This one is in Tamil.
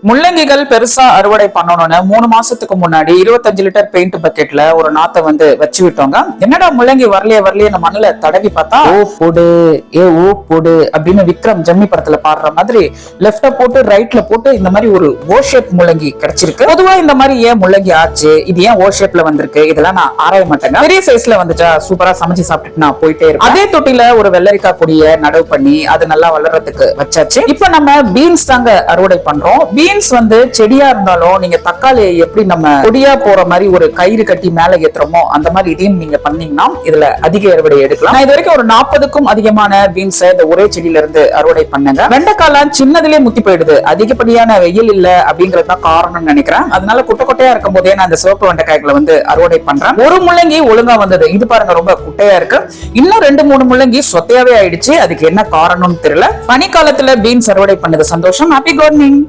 முள்ளங்கிகள் பெருசா அறுவடை பண்ணணும்னு 3 மாசத்துக்கு முன்னாடி 25 லிட்டர் பெயிண்ட் பக்கெட்ல ஒரு நாத்தை வச்சு விட்டோங்க. என்னடா முள்ளங்கி வரலையே இந்த மண்ணுல தடவி பார்த்தா ஓ போடு அப்படின்னு விக்ரம் ஜம்மி படத்துல பாடுற மாதிரி லெப்ட போட்டு ரைட்ல போட்டு இந்த மாதிரி ஒரு ஓ ஷேப் முள்ளங்கி கிடைச்சிருக்கு. பொதுவா இந்த மாதிரி ஏன் முள்ளங்கி ஆச்சு, இது ஏன் ஓ ஷேப்ல வந்திருக்கு, இதெல்லாம் நான் ஆராய மாட்டேங்க. பெரிய சைஸ்ல வந்துட்டா சூப்பரா சமைச்சு சாப்பிட்டுட்டு நான் போயிட்டே இருப்பேன். அதே தொட்டில ஒரு வெள்ளரிக்காய் கொடிய நடவு பண்ணி அது நல்லா வளர்றதுக்கு வச்சாச்சு. இப்ப நம்ம பீன்ஸ் தாங்க அறுவடை பண்றோம். பீன்ஸ் செடியா இருந்தாலும் நீங்க தக்காளியை எப்படி நம்ம கொடியா போற மாதிரி ஒரு கயிறு கட்டி மேல ஏத்துறோமோ அந்த மாதிரி இதையும் நீங்க பண்ணீங்கன்னா இதுல அதிக அறுவடை எடுக்கலாம். நான் இது வரைக்கும் ஒரு 40க்கும் அதிகமான பீன்ஸ் இந்த ஒரே செடியில இருந்து அறுவடை பண்ணேங்க. வெண்டைக்காலாம் சின்னதுலயே முத்தி போயிடுது. அதிகப்படியான வெயில் இல்ல அப்படிங்கறதுதான் காரணம்னு நினைக்கிறேன். அதனால குட்டையா இருக்கும் போதே நான் இந்த சிவப்பு வெண்டைக்காய்களை அறுவடை பண்றேன். ஒரு முள்ளங்கி ஒழுங்கா வந்தது, இது பாருங்க ரொம்ப குட்டையா இருக்கு. இன்னும் 2-3 முள்ளங்கி சொத்தையாவே ஆயிடுச்சு. அதுக்கு என்ன காரணம்னு தெரியல. பனிக்காலத்துல பீன்ஸ் அறுவடை பண்ணது சந்தோஷம். Happy gardening.